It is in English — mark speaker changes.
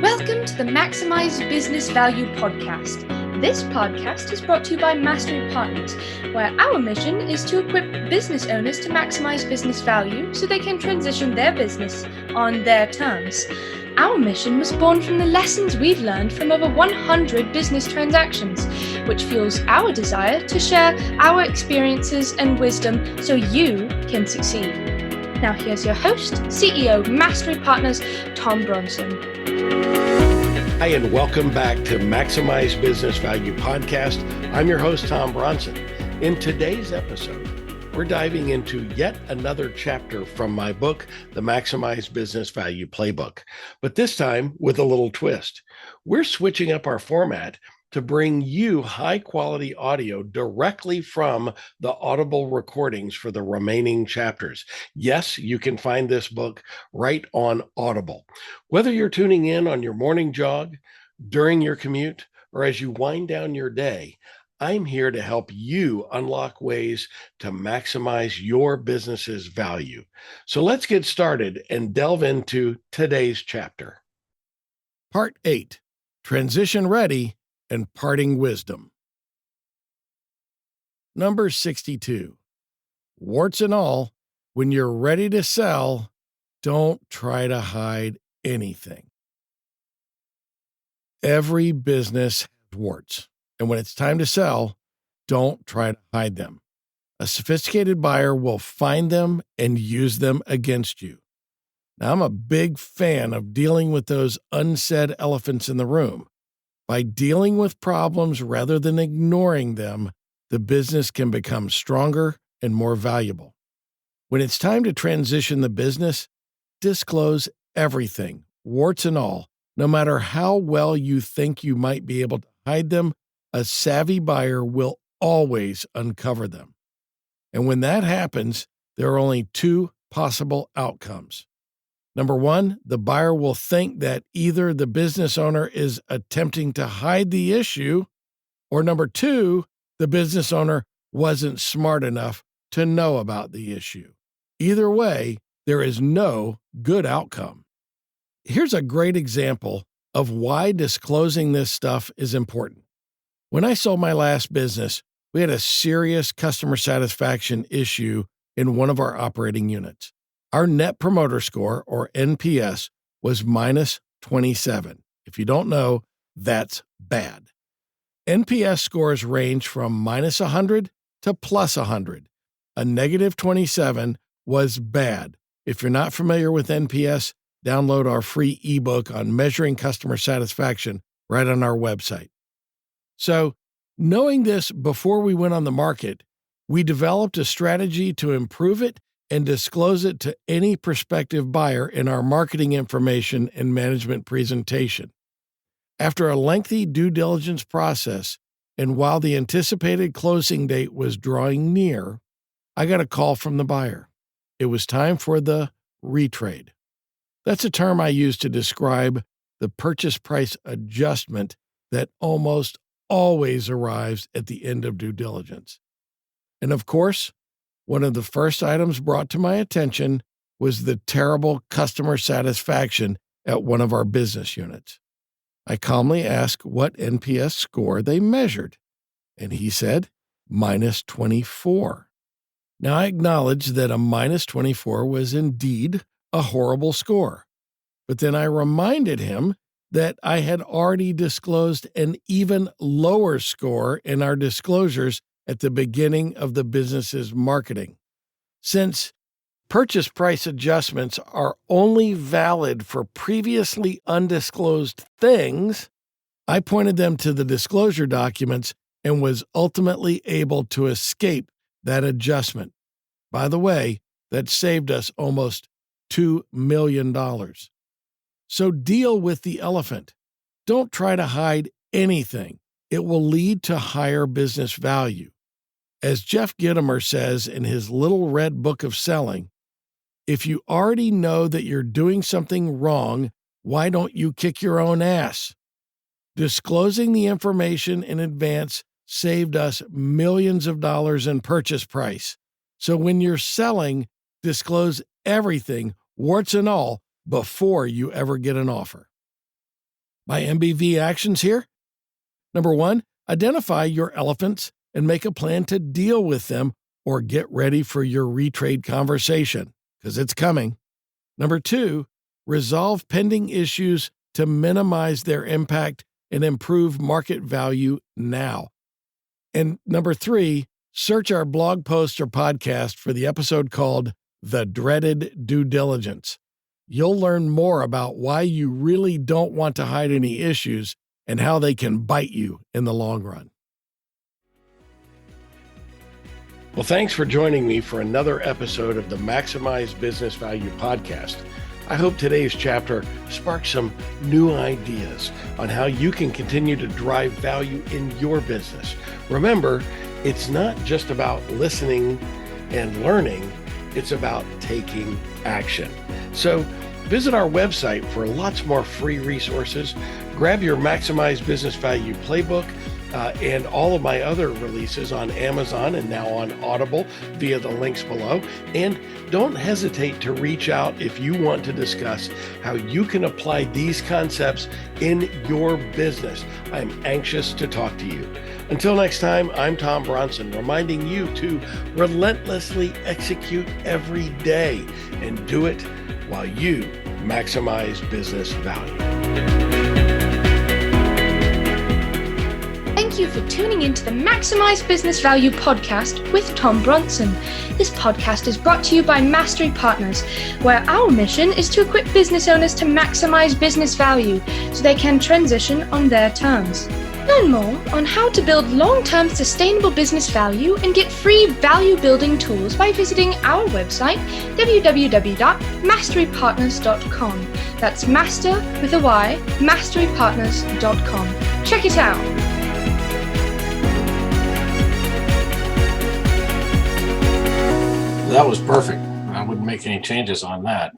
Speaker 1: Welcome to the Maximize Business Value podcast. This podcast is brought to you by Mastery Partners, where our mission is to equip business owners to maximize business value so they can transition their business on their terms. Our mission was born from the lessons we've learned from over 100 business transactions, which fuels our desire to share our experiences and wisdom so you can succeed. Now here's your host, CEO Mastery Partners, Tom Bronson.
Speaker 2: Hi, and welcome back to Maximize Business Value podcast. I'm your host, Tom Bronson. In today's episode, we're diving into yet another chapter from my book, The Maximize Business Value Playbook, but this time with a little twist. We're switching up our format to bring you high-quality audio directly from the Audible recordings for the remaining chapters. Yes, you can find this book right on Audible. Whether you're tuning in on your morning jog, during your commute, or as you wind down your day, I'm here to help you unlock ways to maximize your business's value. So let's get started and delve into today's chapter. Part 8, Transition Ready and Parting Wisdom. Number 62. Warts and all, when you're ready to sell, don't try to hide anything. Every business has warts, and when it's time to sell, don't try to hide them. A sophisticated buyer will find them and use them against you. Now, I'm a big fan of dealing with those unsaid elephants in the room. By dealing with problems rather than ignoring them, the business can become stronger and more valuable. When it's time to transition the business, disclose everything, warts and all. No matter how well you think you might be able to hide them, a savvy buyer will always uncover them. And when that happens, there are only two possible outcomes. Number one, the buyer will think that either the business owner is attempting to hide the issue, or number two, the business owner wasn't smart enough to know about the issue. Either way, there is no good outcome. Here's a great example of why disclosing this stuff is important. When I sold my last business, we had a serious customer satisfaction issue in one of our operating units. Our Net Promoter Score, or NPS, was minus 27. If you don't know, that's bad. NPS scores range from minus 100 to plus 100. A negative 27 was bad. If you're not familiar with NPS, download our free ebook on measuring customer satisfaction right on our website. So, knowing this before we went on the market, we developed a strategy to improve it and disclose it to any prospective buyer in our marketing information and management presentation. After a lengthy due diligence process, and while the anticipated closing date was drawing near, I got a call from the buyer. It was time for the retrade. That's a term I use to describe the purchase price adjustment that almost always arrives at the end of due diligence. And of course, one of the first items brought to my attention was the terrible customer satisfaction at one of our business units. I calmly asked what NPS score they measured, and he said, minus 24. Now, I acknowledge that a minus 24 was indeed a horrible score, but then I reminded him that I had already disclosed an even lower score in our disclosures at the beginning of the business's marketing. Since purchase price adjustments are only valid for previously undisclosed things, I pointed them to the disclosure documents and was ultimately able to escape that adjustment. By the way, that saved us almost $2 million. So deal with the elephant. Don't try to hide anything. It will lead to higher business value. As Jeff Gitomer says in his Little Red Book of Selling, if you already know that you're doing something wrong, why don't you kick your own ass? Disclosing the information in advance saved us millions of dollars in purchase price. So when you're selling, disclose everything, warts and all, before you ever get an offer. My MBV actions here. Number 1, identify your elephants and make a plan to deal with them or get ready for your retrade conversation, because it's coming. Number 2, resolve pending issues to minimize their impact and improve market value now. And number 3, search our blog post or podcast for the episode called The Dreaded Due Diligence. You'll learn more about why you really don't want to hide any issues and how they can bite you in the long run. Well, thanks for joining me for another episode of the Maximize Business Value podcast. I hope today's chapter sparks some new ideas on how you can continue to drive value in your business. Remember, it's not just about listening and learning, it's about taking action. So visit our website for lots more free resources. Grab your Maximize Business Value Playbook and all of my other releases on Amazon and now on Audible via the links below. And don't hesitate to reach out if you want to discuss how you can apply these concepts in your business. I'm anxious to talk to you. Until next time, I'm Tom Bronson, reminding you to relentlessly execute every day and do it while you maximize business value.
Speaker 1: Thank you for tuning into the Maximize Business Value podcast with Tom Bronson. This podcast is brought to you by Mastery Partners, where our mission is to equip business owners to maximize business value so they can transition on their terms. Learn more on how to build long-term sustainable business value and get free value-building tools by visiting our website, www.masterypartners.com. That's master with a Y, masterypartners.com. Check it out.
Speaker 3: That was perfect. I wouldn't make any changes on that.